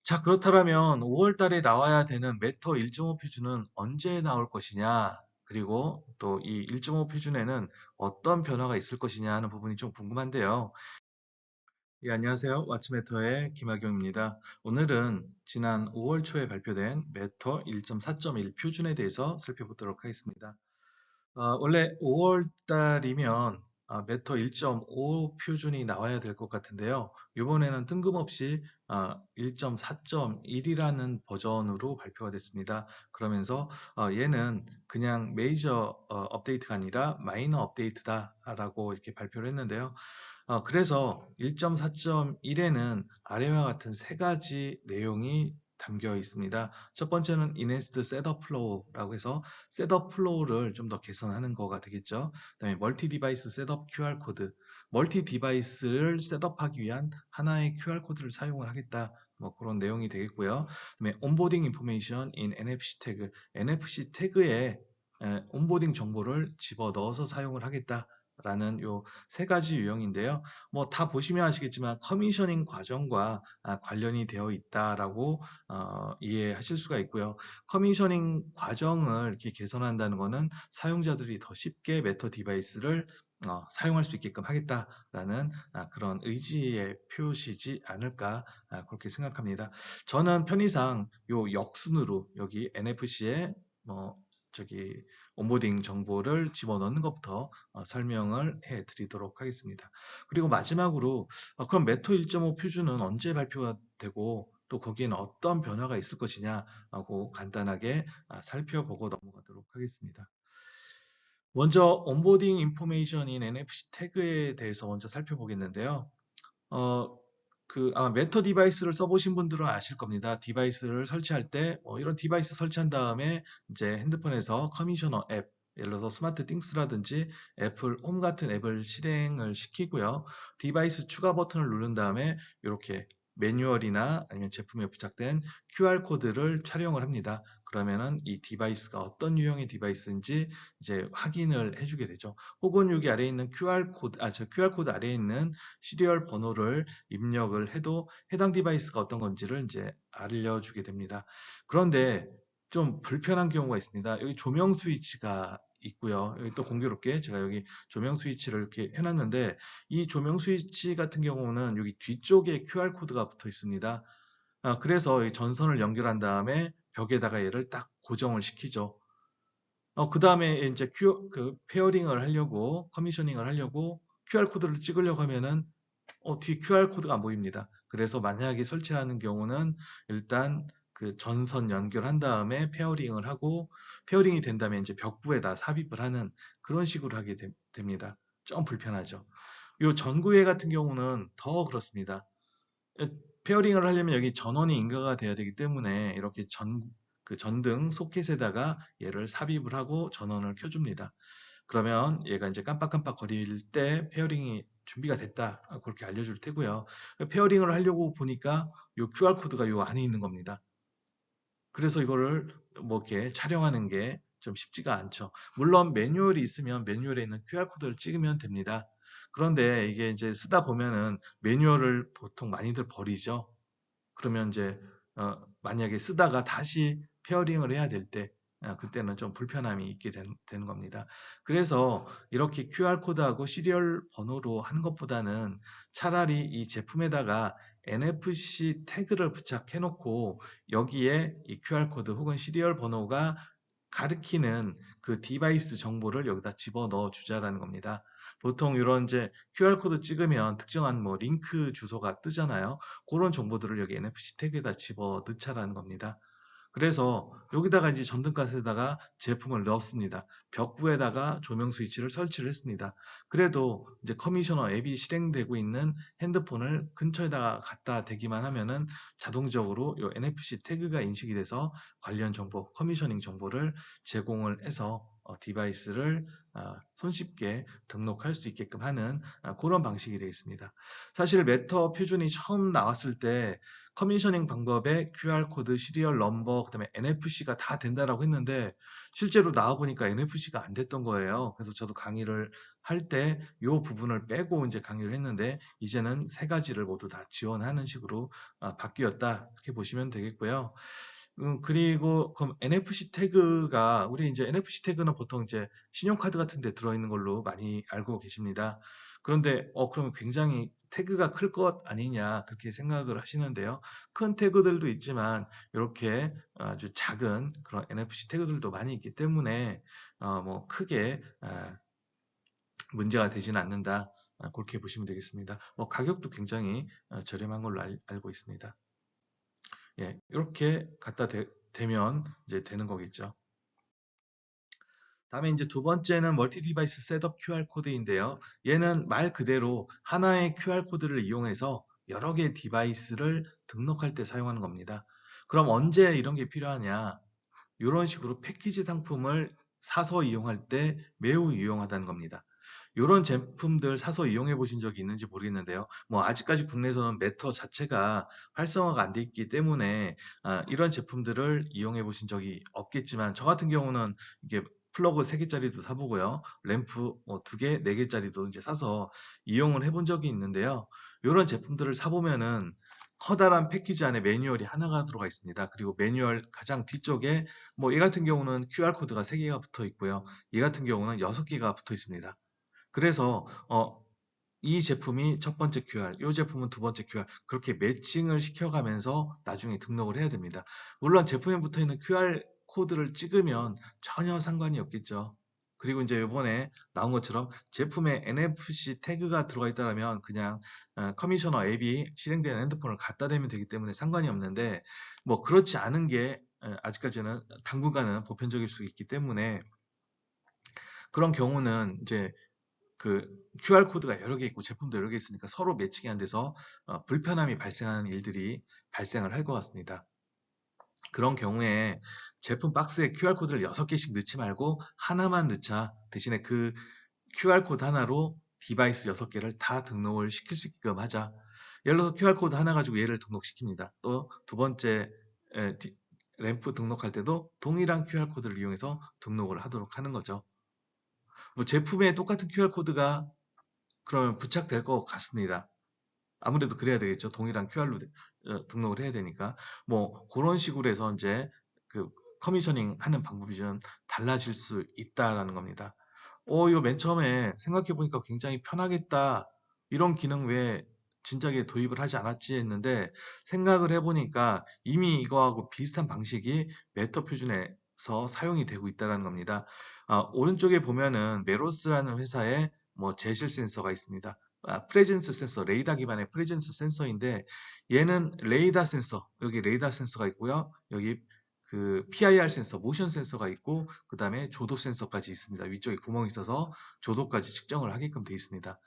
자, 그렇다면 5월 달에 나와야 되는 메터 1.5 표준은 언제 나올 것이냐? 그리고 또 이 1.5 표준에는 어떤 변화가 있을 것이냐 하는 부분이 좀 궁금한데요. 예, 안녕하세요. 왓츠메터의 김학용입니다. 오늘은 지난 5월 초에 발표된 메터 1.4.1 표준에 대해서 살펴보도록 하겠습니다. 원래 5월 달이면 메터 1.5 표준이 나와야 될 것 같은데요. 이번에는 뜬금없이 1.4.1이라는 버전으로 발표가 됐습니다. 그러면서 얘는 그냥 메이저 업데이트가 아니라 마이너 업데이트다라고 이렇게 발표를 했는데요. 그래서 1.4.1에는 아래와 같은 세 가지 내용이 담겨 있습니다. 첫 번째는 Enhanced Setup Flow라고 해서 셋업 플로우를 좀 더 개선하는 거가 되겠죠. 그다음에 멀티 디바이스 셋업 QR 코드, 멀티 디바이스를 셋업하기 위한 하나의 QR 코드를 사용을 하겠다. 뭐 그런 내용이 되겠고요. 그다음에 온보딩 인포메이션 in NFC 태그, NFC 태그에 온보딩 정보를 집어 넣어서 사용을 하겠다. 라는 요 세 가지 유형인데요. 뭐 다 보시면 아시겠지만 커미셔닝 과정과 관련이 되어 있다라고 이해하실 수가 있고요. 커미셔닝 과정을 이렇게 개선한다는 것은 사용자들이 더 쉽게 메터 디바이스를 사용할 수 있게끔 하겠다라는 그런 의지의 표시지 않을까 그렇게 생각합니다. 저는 편의상 요 역순으로 여기 NFC에 뭐 저기 온보딩 정보를 집어넣는 것부터 설명을 해 드리도록 하겠습니다. 그리고 마지막으로 그럼 메토 1.5 표준은 언제 발표가 되고 또 거기에는 어떤 변화가 있을 것이냐하고 간단하게 살펴보고 넘어가도록 하겠습니다. 먼저 온보딩 인포메이션인 NFC 태그에 대해서 먼저 살펴보겠는데요. 어, 메터 디바이스를 써보신 분들은 아실 겁니다. 디바이스를 설치할 때, 이런 디바이스 설치한 다음에 이제 핸드폰에서 커미셔너 앱, 예를 들어서 스마트 띵스라든지 애플 홈 같은 앱을 실행을 시키고요. 디바이스 추가 버튼을 누른 다음에 이렇게 매뉴얼이나 아니면 제품에 부착된 QR코드를 촬영을 합니다. 그러면은 이 디바이스가 어떤 유형의 디바이스인지 이제 확인을 해주게 되죠. 혹은 여기 아래에 있는 QR코드 아래에 있는 시리얼 번호를 입력을 해도 해당 디바이스가 어떤 건지를 이제 알려주게 됩니다. 그런데 좀 불편한 경우가 있습니다. 여기 조명 스위치가 있고요. 여기 또 공교롭게 제가 여기 조명 스위치를 이렇게 해놨는데 이 조명 스위치 같은 경우는 여기 뒤쪽에 QR코드가 붙어 있습니다. 그래서 이 전선을 연결한 다음에 벽에다가 얘를 딱 고정을 시키죠. 그 다음에 이제 페어링을 하려고, 커미셔닝을 하려고 QR코드를 찍으려고 하면은 뒤에 QR코드가 안 보입니다. 그래서 만약에 설치하는 경우는 일단 그 전선 연결한 다음에 페어링을 하고 페어링이 된 다음에 이제 벽부에다 삽입을 하는 그런 식으로 하게 됩니다. 좀 불편하죠. 요 전구회 같은 경우는 더 그렇습니다. 에, 페어링을 하려면 여기 전원이 인가가 돼야 되기 때문에 이렇게 그 전등 소켓에다가 얘를 삽입을 하고 전원을 켜줍니다. 그러면 얘가 이제 깜빡깜빡 거릴 때 페어링이 준비가 됐다. 그렇게 알려줄 테고요. 페어링을 하려고 보니까 요 QR코드가 요 안에 있는 겁니다. 그래서 이거를 뭐 이렇게 촬영하는 게 좀 쉽지가 않죠. 물론 매뉴얼이 있으면 매뉴얼에 있는 QR코드를 찍으면 됩니다. 그런데 이게 이제 쓰다 보면은 매뉴얼을 보통 많이들 버리죠. 그러면 이제 만약에 쓰다가 다시 페어링을 해야 될 때 그때는 좀 불편함이 있게 되는 겁니다. 그래서 이렇게 QR코드하고 시리얼 번호로 하는 것보다는 차라리 이 제품에다가 NFC 태그를 부착해 놓고 여기에 이 QR코드 혹은 시리얼 번호가 가리키는 그 디바이스 정보를 여기다 집어넣어 주자라는 겁니다. 보통 이런 이제 QR코드 찍으면 특정한 뭐 링크 주소가 뜨잖아요. 그런 정보들을 여기 NFC 태그에다 집어 넣자라는 겁니다. 그래서 여기다가 이제 전등가스에다가 제품을 넣었습니다. 벽부에다가 조명 스위치를 설치를 했습니다. 그래도 이제 커미셔너 앱이 실행되고 있는 핸드폰을 근처에다가 갖다 대기만 하면은 자동적으로 이 NFC 태그가 인식이 돼서 관련 정보, 커미셔닝 정보를 제공을 해서 디바이스를 손쉽게 등록할 수 있게끔 하는 그런 방식이 되겠습니다. 사실 메터 표준이 처음 나왔을 때 커미셔닝 방법에 QR코드, 시리얼 넘버, 그다음에 NFC가 다 된다라고 했는데 실제로 나와 보니까 NFC가 안 됐던 거예요. 그래서 저도 강의를 할 때 이 부분을 빼고 이제 강의를 했는데 이제는 세 가지를 모두 다 지원하는 식으로 바뀌었다. 이렇게 보시면 되겠고요. 그리고 그럼 NFC 태그가 우리 이제 NFC 태그는 보통 이제 신용카드 같은 데 들어있는 걸로 많이 알고 계십니다. 그런데 그러면 굉장히 태그가 클 것 아니냐 그렇게 생각을 하시는데요. 큰 태그들도 있지만 이렇게 아주 작은 그런 NFC 태그들도 많이 있기 때문에 뭐 크게 문제가 되지는 않는다. 그렇게 보시면 되겠습니다. 가격도 굉장히 저렴한 걸로 알고 있습니다. 예, 이렇게 갖다 대면 이제 되는 거겠죠. 다음에 이제 두 번째는 멀티 디바이스 셋업 QR 코드인데요. 얘는 말 그대로 하나의 QR 코드를 이용해서 여러 개의 디바이스를 등록할 때 사용하는 겁니다. 그럼 언제 이런 게 필요하냐? 이런 식으로 패키지 상품을 사서 이용할 때 매우 유용하다는 겁니다. 이런 제품들 사서 이용해 보신 적이 있는지 모르겠는데요. 뭐 아직까지 국내에서는 메터 자체가 활성화가 안 돼 있기 때문에 이런 제품들을 이용해 보신 적이 없겠지만 저 같은 경우는 이게 플러그 3개짜리도 사보고요. 램프 뭐 2개, 4개짜리도 이제 사서 이용을 해본 적이 있는데요. 이런 제품들을 사보면은 커다란 패키지 안에 매뉴얼이 하나가 들어가 있습니다. 그리고 매뉴얼 가장 뒤쪽에 뭐 얘 같은 경우는 QR코드가 3개가 붙어 있고요. 얘 같은 경우는 6개가 붙어 있습니다. 그래서 이 제품이 첫 번째 QR, 이 제품은 두 번째 QR 그렇게 매칭을 시켜가면서 나중에 등록을 해야 됩니다. 물론 제품에 붙어 있는 QR 코드를 찍으면 전혀 상관이 없겠죠. 그리고 이제 이번에 나온 것처럼 제품에 NFC 태그가 들어가 있다면 그냥 커미셔너 앱이 실행되는 핸드폰을 갖다 대면 되기 때문에 상관이 없는데 뭐 그렇지 않은 게 아직까지는 당분간은 보편적일 수 있기 때문에 그런 경우는 이제 그 QR코드가 여러 개 있고 제품도 여러 개 있으니까 서로 매칭이 안 돼서 불편함이 발생하는 일들이 발생을 할 것 같습니다. 그런 경우에 제품 박스에 QR코드를 6개씩 넣지 말고 하나만 넣자. 대신에 그 QR코드 하나로 디바이스 6개를 다 등록을 시킬 수 있게끔 하자. 예를 들어서 QR코드 하나 가지고 얘를 등록시킵니다. 또 두 번째 램프 등록할 때도 동일한 QR코드를 이용해서 등록을 하도록 하는 거죠. 뭐 제품에 똑같은 QR코드가 그러면 부착될 것 같습니다. 아무래도 그래야 되겠죠. 동일한 QR로 등록을 해야 되니까. 뭐 그런 식으로 해서 이제 그 커미셔닝 하는 방법이 좀 달라질 수 있다라는 겁니다. 이거 맨 처음에 생각해 보니까 굉장히 편하겠다. 이런 기능 왜 진작에 도입을 하지 않았지 했는데 생각을 해보니까 이미 이거하고 비슷한 방식이 메터 표준에서 사용이 되고 있다는 겁니다. 오른쪽에 보면은 메로스라는 회사의 뭐 제실 센서가 있습니다. 프레젠스 센서, 레이더 기반의 프레젠스 센서인데 얘는 레이더 센서, 여기 레이더 센서가 있고요. 여기 그 PIR 센서, 모션 센서가 있고 그 다음에 조도 센서까지 있습니다. 위쪽에 구멍이 있어서 조도까지 측정을 하게끔 되어 있습니다.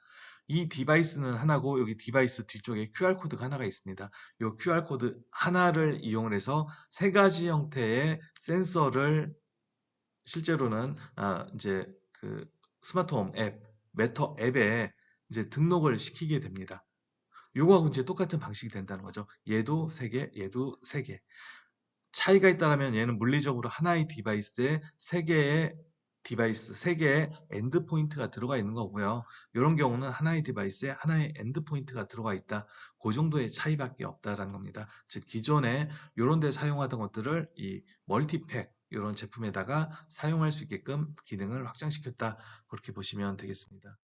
이 디바이스는 하나고 여기 디바이스 뒤쪽에 QR코드가 하나가 있습니다. 이 QR코드 하나를 이용을 해서 세 가지 형태의 센서를 실제로는 이제 그 스마트홈 앱, 메터 앱에 이제 등록을 시키게 됩니다. 요거하고 이제 똑같은 방식이 된다는 거죠. 얘도 3개, 얘도 3개. 차이가 있다면 얘는 물리적으로 하나의 디바이스에 3개의 디바이스, 3개의 엔드포인트가 들어가 있는 거고요. 이런 경우는 하나의 디바이스에 하나의 엔드포인트가 들어가 있다. 그 정도의 차이밖에 없다라는 겁니다. 즉 기존에 이런 데 사용하던 것들을 이 멀티팩 이런 제품에다가 사용할 수 있게끔 기능을 확장시켰다. 그렇게 보시면 되겠습니다.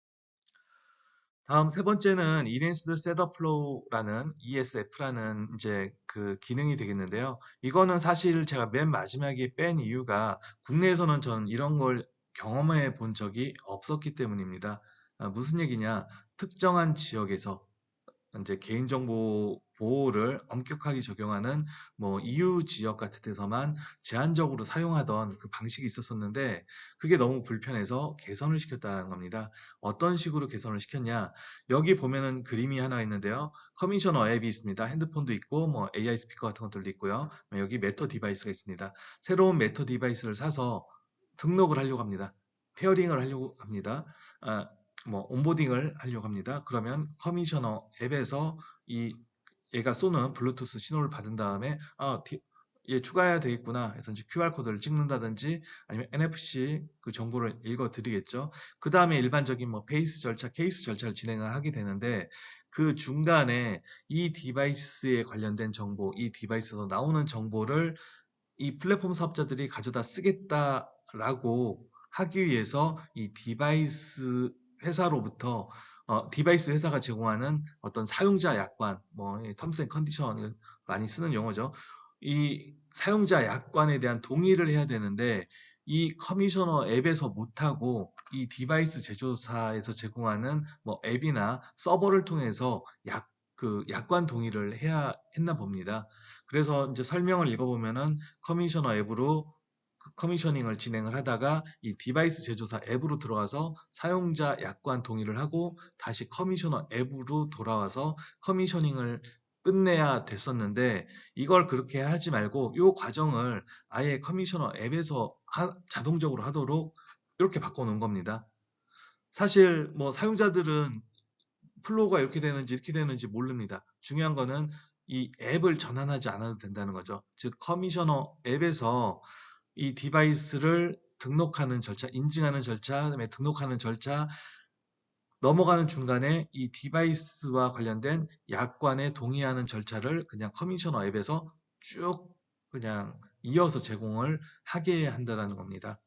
다음 세 번째는 Enhanced Setup Flow라는 ESF라는 이제 그 기능이 되겠는데요. 이거는 사실 제가 맨 마지막에 뺀 이유가 국내에서는 저는 이런 걸 경험해 본 적이 없었기 때문입니다. 무슨 얘기냐? 특정한 지역에서 이제 개인정보 보호를 엄격하게 적용하는 뭐 EU 지역 같은 데서만 제한적으로 사용하던 그 방식이 있었었는데 그게 너무 불편해서 개선을 시켰다는 겁니다. 어떤 식으로 개선을 시켰냐? 여기 보면은 그림이 하나 있는데요. 커미셔너 앱이 있습니다. 핸드폰도 있고 뭐 AI 스피커 같은 것들도 있고요. 여기 메터 디바이스가 있습니다. 새로운 메터 디바이스를 사서 등록을 하려고 합니다. 페어링을 하려고 합니다. 뭐 온보딩을 하려고 합니다. 그러면 커미셔너 앱에서 이 얘가 쏘는 블루투스 신호를 받은 다음에 얘 추가해야 되겠구나 해서 이제 QR 코드를 찍는다든지 아니면 NFC 그 정보를 읽어 드리겠죠. 그 다음에 일반적인 뭐 페이스 절차, 케이스 절차를 진행을 하게 되는데 그 중간에 이 디바이스에 관련된 정보, 이 디바이스에서 나오는 정보를 이 플랫폼 사업자들이 가져다 쓰겠다라고 하기 위해서 이 디바이스 회사로부터 디바이스 회사가 제공하는 어떤 사용자 약관, 뭐 텀스 앤 컨디션을 많이 쓰는 용어죠. 이 사용자 약관에 대한 동의를 해야 되는데 이 커미셔너 앱에서 못하고 이 디바이스 제조사에서 제공하는 뭐 앱이나 서버를 통해서 그 약관 동의를 해야 했나 봅니다. 그래서 이제 설명을 읽어보면은 커미셔너 앱으로 커미셔닝을 진행을 하다가 이 디바이스 제조사 앱으로 들어가서 사용자 약관 동의를 하고 다시 커미셔너 앱으로 돌아와서 커미셔닝을 끝내야 됐었는데 이걸 그렇게 하지 말고 이 과정을 아예 커미셔너 앱에서 자동적으로 하도록 이렇게 바꿔 놓은 겁니다. 사실 뭐 사용자들은 플로우가 이렇게 되는지 이렇게 되는지 모릅니다. 중요한 거는 이 앱을 전환하지 않아도 된다는 거죠. 즉 커미셔너 앱에서 이 디바이스를 등록하는 절차, 인증하는 절차, 그다음에 등록하는 절차 넘어가는 중간에 이 디바이스와 관련된 약관에 동의하는 절차를 그냥 커미셔너 앱에서 쭉 그냥 이어서 제공을 하게 한다는 겁니다.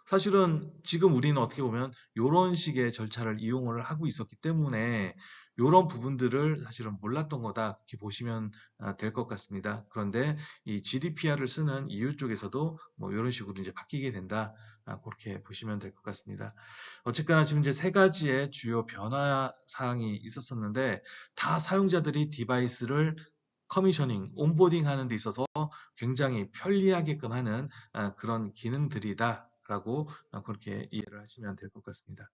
사실은 지금 우리는 어떻게 보면 이런 식의 절차를 이용을 하고 있었기 때문에 이런 부분들을 사실은 몰랐던 거다 이렇게 보시면 될 것 같습니다. 그런데 이 GDPR을 쓰는 EU 쪽에서도 뭐 이런 식으로 이제 바뀌게 된다. 그렇게 보시면 될 것 같습니다. 어쨌거나 지금 이제 세 가지의 주요 변화 사항이 있었었는데 다 사용자들이 디바이스를 커미셔닝, 온보딩 하는 데 있어서 굉장히 편리하게끔 하는 그런 기능들이다라고 그렇게 이해를 하시면 될 것 같습니다.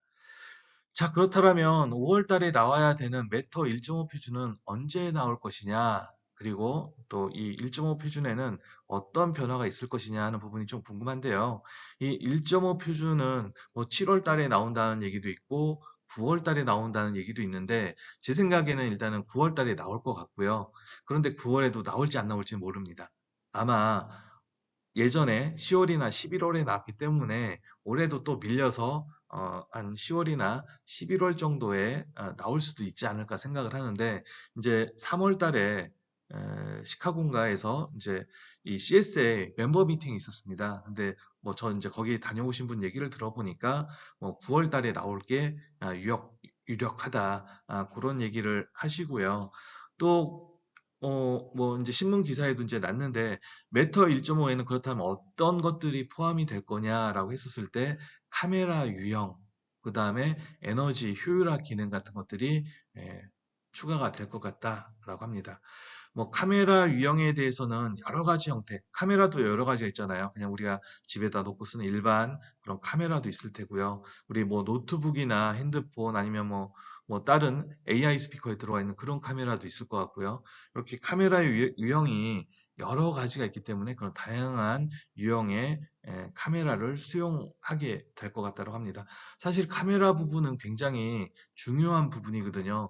자, 그렇다면 5월 달에 나와야 되는 메터 1.5 표준은 언제 나올 것이냐? 그리고 또 이 1.5 표준에는 어떤 변화가 있을 것이냐 하는 부분이 좀 궁금한데요. 이 1.5 표준은 뭐 7월 달에 나온다는 얘기도 있고 9월 달에 나온다는 얘기도 있는데 제 생각에는 일단은 9월 달에 나올 것 같고요. 그런데 9월에도 나올지 안 나올지 모릅니다. 아마 예전에 10월이나 11월에 나왔기 때문에 올해도 또 밀려서 한 10월이나 11월 정도에 나올 수도 있지 않을까 생각을 하는데 이제 3월 달에 시카고인가에서 이제 이 CSA 멤버 미팅이 있었습니다. 근데 뭐 저 이제 거기 다녀오신 분 얘기를 들어보니까 뭐 9월 달에 나올 게 유력하다 그런 얘기를 하시고요. 또 뭐 이제 신문 기사에도 이제 났는데 메터 1.5에는 그렇다면 어떤 것들이 포함이 될 거냐라고 했었을 때 카메라 유형, 그 다음에 에너지 효율화 기능 같은 것들이 예, 추가가 될 것 같다라고 합니다. 뭐 카메라 유형에 대해서는 여러 가지 형태, 카메라도 여러 가지가 있잖아요. 그냥 우리가 집에다 놓고 쓰는 일반 그런 카메라도 있을 테고요. 우리 뭐 노트북이나 핸드폰 아니면 뭐 다른 AI 스피커에 들어가 있는 그런 카메라도 있을 것 같고요. 이렇게 카메라의 유형이 여러 가지가 있기 때문에 그런 다양한 유형의 카메라를 수용하게 될 것 같다고 합니다. 사실 카메라 부분은 굉장히 중요한 부분이거든요.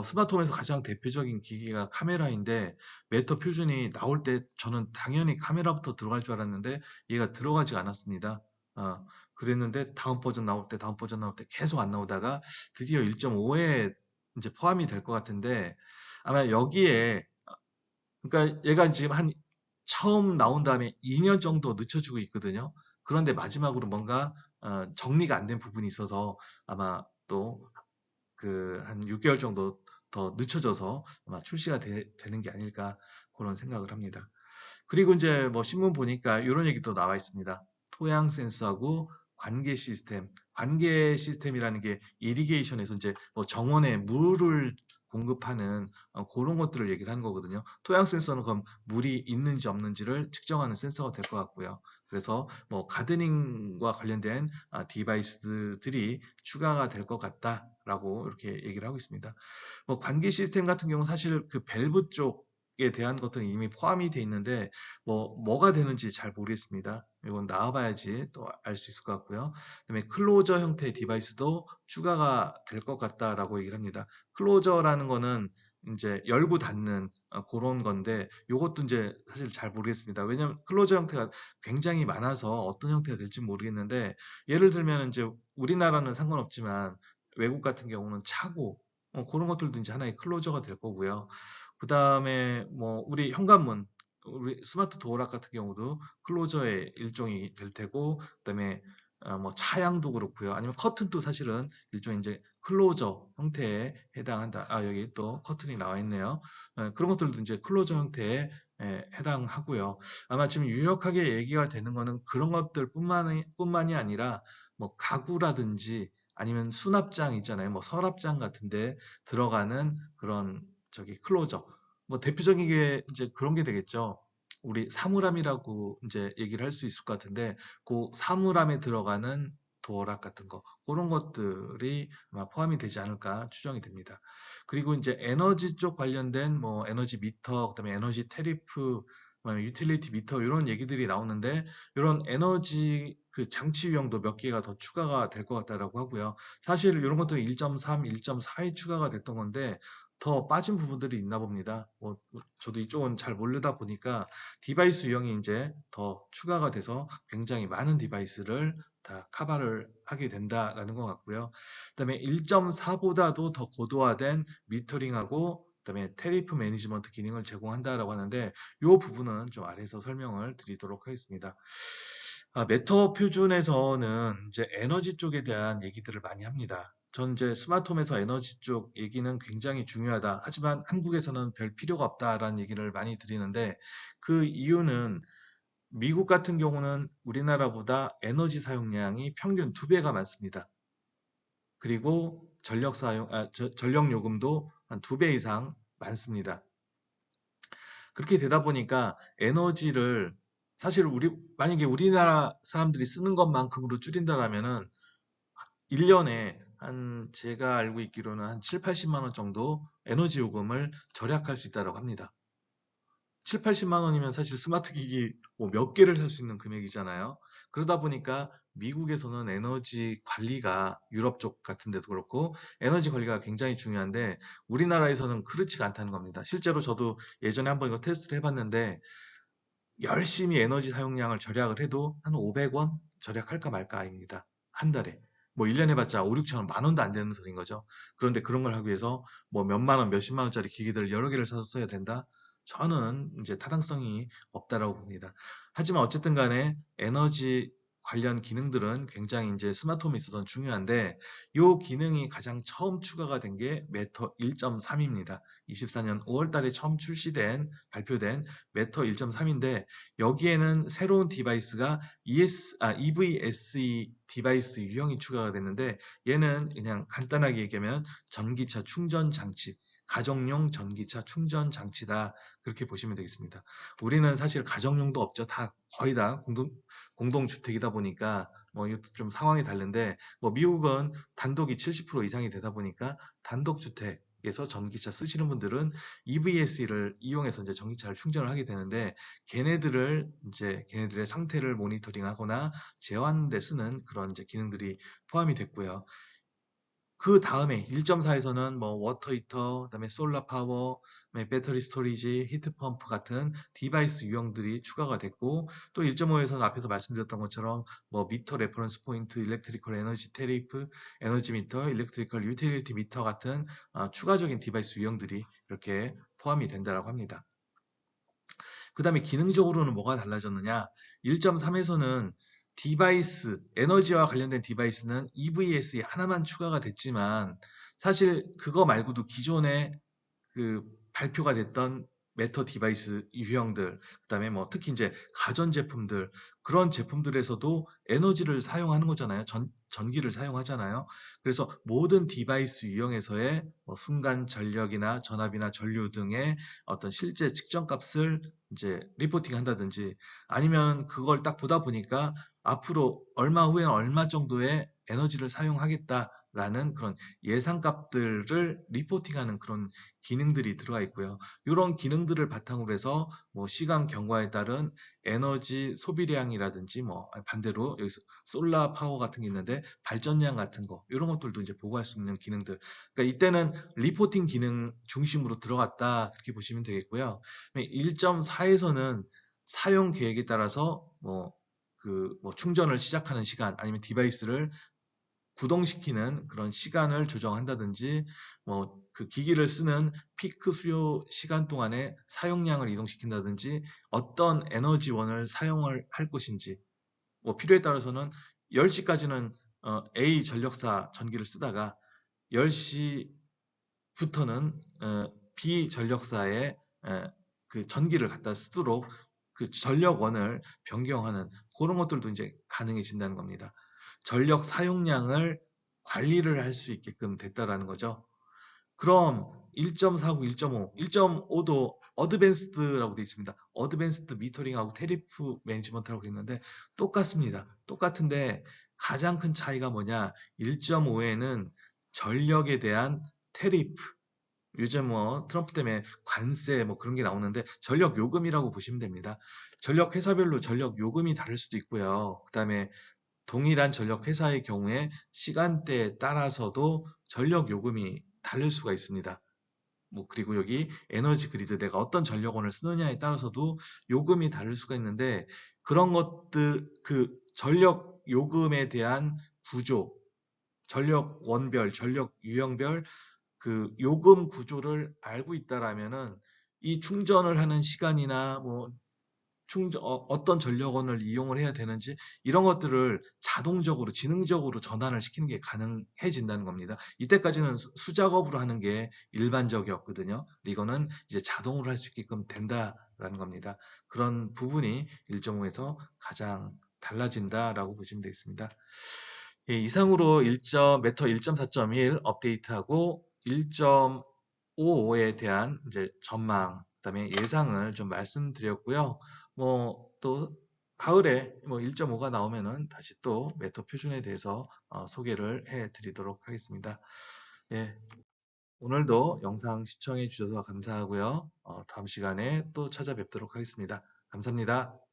스마트홈에서 가장 대표적인 기기가 카메라인데 메터 표준이 나올 때 저는 당연히 카메라부터 들어갈 줄 알았는데 얘가 들어가지 않았습니다. 그랬는데 다음 버전 나올 때 계속 안 나오다가 드디어 1.5에 이제 포함이 될 것 같은데 아마 여기에 그러니까 얘가 지금 한 처음 나온 다음에 2년 정도 늦춰지고 있거든요. 그런데 마지막으로 뭔가 정리가 안 된 부분이 있어서 아마 또 그 한 6개월 정도 더 늦춰져서 아마 출시가 되는 게 아닐까 그런 생각을 합니다. 그리고 이제 뭐 신문 보니까 이런 얘기도 나와 있습니다. 토양 센서하고 관계 시스템, 관계 시스템이라는 게 이리게이션에서 이제 뭐 정원에 물을 공급하는 그런 것들을 얘기를 하는 거거든요. 토양 센서는 그럼 물이 있는지 없는지를 측정하는 센서가 될 것 같고요. 그래서 뭐 가드닝과 관련된 디바이스들이 추가가 될 것 같다라고 이렇게 얘기를 하고 있습니다. 뭐 관계 시스템 같은 경우는 사실 그 밸브 쪽에 대한 것들은 이미 포함이 돼 있는데 뭐가 되는지 잘 모르겠습니다. 이건 나와봐야지 또 알 수 있을 것 같고요. 그다음에 클로저 형태의 디바이스도 추가가 될 것 같다라고 얘기를 합니다. 클로저라는 거는 이제 열고 닫는 그런 건데 요것도 이제 사실 잘 모르겠습니다. 왜냐면 클로저 형태가 굉장히 많아서 어떤 형태가 될지 모르겠는데 예를 들면 이제 우리나라는 상관없지만 외국 같은 경우는 차고 그런 것들도 이제 하나의 클로저가 될 거고요. 그다음에 뭐 우리 현관문 우리 스마트 도어락 같은 경우도 클로저의 일종이 될 테고 그다음에 뭐 차양도 그렇고요. 아니면 커튼도 사실은 일종의 이제 클로저 형태에 해당한다. 아, 여기 또 커튼이 나와 있네요. 그런 것들도 이제 클로저 형태에 해당하고요. 아마 지금 유력하게 얘기가 되는 거는 그런 것들 뿐만이 아니라 뭐 가구라든지 아니면 수납장 있잖아요. 뭐 서랍장 같은데 들어가는 그런 저기 클로저. 뭐 대표적인 게 이제 그런 게 되겠죠. 우리 사물함이라고 이제 얘기를 할 수 있을 것 같은데 그 사물함에 들어가는 도어락 같은 거 그런 것들이 아마 포함이 되지 않을까 추정이 됩니다. 그리고 이제 에너지 쪽 관련된 뭐 에너지 미터, 그다음에 에너지 테리프, 그다음에 유틸리티 미터 이런 얘기들이 나오는데 이런 에너지 그 장치 유형도 몇 개가 더 추가가 될 것 같다라고 하고요. 사실 이런 것도 1.3, 1.4에 추가가 됐던 건데 더 빠진 부분들이 있나 봅니다. 저도 이쪽은 잘 모르다 보니까 디바이스 유형이 이제 더 추가가 돼서 굉장히 많은 디바이스를 다 커버를 하게 된다라는 것 같고요. 그다음에 1.4보다도 더 고도화된 미터링하고 그다음에 테리프 매니지먼트 기능을 제공한다라고 하는데 이 부분은 좀 아래에서 설명을 드리도록 하겠습니다. 메터 표준에서는 이제 에너지 쪽에 대한 얘기들을 많이 합니다. 전 이제 스마트홈에서 에너지 쪽 얘기는 굉장히 중요하다. 하지만 한국에서는 별 필요가 없다라는 얘기를 많이 드리는데 그 이유는 미국 같은 경우는 우리나라보다 에너지 사용량이 평균 2배가 많습니다. 그리고 전력 요금도 한 2배 이상 많습니다. 그렇게 되다 보니까 에너지를 사실 만약에 우리나라 사람들이 쓰는 것만큼으로 줄인다라면은 1년에 제가 알고 있기로는 한 7, 80만 원 정도 에너지 요금을 절약할 수 있다고 합니다. 7, 80만 원이면 사실 스마트 기기 뭐 몇 개를 살 수 있는 금액이잖아요. 그러다 보니까 미국에서는 에너지 관리가 유럽 쪽 같은 데도 그렇고 에너지 관리가 굉장히 중요한데 우리나라에서는 그렇지가 않다는 겁니다. 실제로 저도 예전에 한번 이거 테스트를 해봤는데 열심히 에너지 사용량을 절약을 해도 한 500원 절약할까 말까입니다. 한 달에. 뭐 1년 해봤자 5, 6천 원, 만 원도 안 되는 소리인 거죠. 그런데 그런 걸 하기 위해서 뭐 몇만 원, 몇십만 원짜리 기기들을 여러 개를 사서 써야 된다? 저는 이제 타당성이 없다라고 봅니다. 하지만 어쨌든 간에 에너지 관련 기능들은 굉장히 이제 스마트홈에 있어서 중요한데 이 기능이 가장 처음 추가가 된 게 메터 1.3입니다. 24년 5월 달에 처음 발표된 메터 1.3인데 여기에는 새로운 디바이스가 EVSE 디바이스 유형이 추가가 됐는데 얘는 그냥 간단하게 얘기하면 전기차 충전 장치, 가정용 전기차 충전 장치다. 그렇게 보시면 되겠습니다. 우리는 사실 가정용도 없죠. 다 거의 다 공동주택이다 보니까 뭐 이것도 좀 상황이 다른데 뭐 미국은 단독이 70% 이상이 되다 보니까 단독주택에서 전기차 쓰시는 분들은 EVSE를 이용해서 이제 전기차를 충전을 하게 되는데 걔네들의 상태를 모니터링하거나 제어하는 데 쓰는 그런 이제 기능들이 포함이 됐고요. 그 다음에 1.4에서는 뭐 워터 히터, 그다음에 솔라 파워, 그다음에 배터리 스토리지, 히트 펌프 같은 디바이스 유형들이 추가가 됐고 또 1.5에서는 앞에서 말씀드렸던 것처럼 뭐 미터 레퍼런스 포인트, 일렉트리컬 에너지 테리프, 에너지 미터, 일렉트리컬 유틸리티 미터 같은 추가적인 디바이스 유형들이 이렇게 포함이 된다고 합니다. 그 다음에 기능적으로는 뭐가 달라졌느냐? 1.3에서는 에너지와 관련된 디바이스는 EVS에 하나만 추가가 됐지만 사실 그거 말고도 기존에 그 발표가 됐던 메터 디바이스 유형들, 그다음에 뭐 특히 이제 가전 제품들 그런 제품들에서도 에너지를 사용하는 거잖아요. 전기를 사용하잖아요. 그래서 모든 디바이스 유형에서의 뭐 순간 전력이나 전압이나 전류 등의 어떤 실제 측정 값을 이제 리포팅 한다든지 아니면 그걸 딱 보다 보니까 앞으로 얼마 후에는 얼마 정도의 에너지를 사용하겠다. 라는 그런 예상값들을 리포팅하는 그런 기능들이 들어가 있고요. 이런 기능들을 바탕으로 해서 뭐 시간 경과에 따른 에너지 소비량이라든지 뭐 반대로 여기서 솔라 파워 같은 게 있는데 발전량 같은 거 이런 것들도 이제 보고할 수 있는 기능들. 그러니까 이때는 리포팅 기능 중심으로 들어갔다 그렇게 보시면 되겠고요. 1.4에서는 사용 계획에 따라서 뭐 충전을 시작하는 시간 아니면 디바이스를 구동시키는 그런 시간을 조정한다든지 뭐 그 기기를 쓰는 피크 수요 시간 동안에 사용량을 이동시킨다든지 어떤 에너지원을 사용을 할 것인지 뭐 필요에 따라서는 10시까지는 A 전력사 전기를 쓰다가 10시부터는 B 전력사의 그 전기를 갖다 쓰도록 그 전력원을 변경하는 그런 것들도 이제 가능해진다는 겁니다. 전력 사용량을 관리를 할 수 있게끔 됐다라는 거죠. 그럼 1.49, 1.5, 1.5도 어드밴스드라고 되어 있습니다. 어드밴스드 미터링하고 테리프 매니지먼트라고 되어 있는데 똑같습니다. 똑같은데 가장 큰 차이가 뭐냐? 1.5에는 전력에 대한 테리프, 요즘 뭐 트럼프 때문에 관세 뭐 그런 게 나오는데 전력 요금이라고 보시면 됩니다. 전력 회사별로 전력 요금이 다를 수도 있고요. 그다음에 동일한 전력 회사의 경우에 시간대에 따라서도 전력 요금이 다를 수가 있습니다. 뭐 그리고 여기 에너지 그리드 내가 어떤 전력원을 쓰느냐에 따라서도 요금이 다를 수가 있는데 그런 것들 그 전력 요금에 대한 구조, 전력 원별, 전력 유형별 그 요금 구조를 알고 있다라면은 이 충전을 하는 시간이나 뭐 어떤 전력원을 이용을 해야 되는지 이런 것들을 자동적으로 지능적으로 전환을 시키는 게 가능해진다는 겁니다. 이때까지는 수작업으로 하는 게 일반적이었거든요. 근데 이거는 이제 자동으로 할 수 있게끔 된다라는 겁니다. 그런 부분이 1.5에서 가장 달라진다라고 보시면 되겠습니다. 예, 이상으로 메터 1.4.1 업데이트하고 1.55에 대한 이제 전망, 그다음에 예상을 좀 말씀드렸고요. 뭐 또 가을에 뭐 1.5가 나오면은 다시 또 메터 표준에 대해서 소개를 해드리도록 하겠습니다. 예, 오늘도 영상 시청해 주셔서 감사하고요. 다음 시간에 또 찾아뵙도록 하겠습니다. 감사합니다.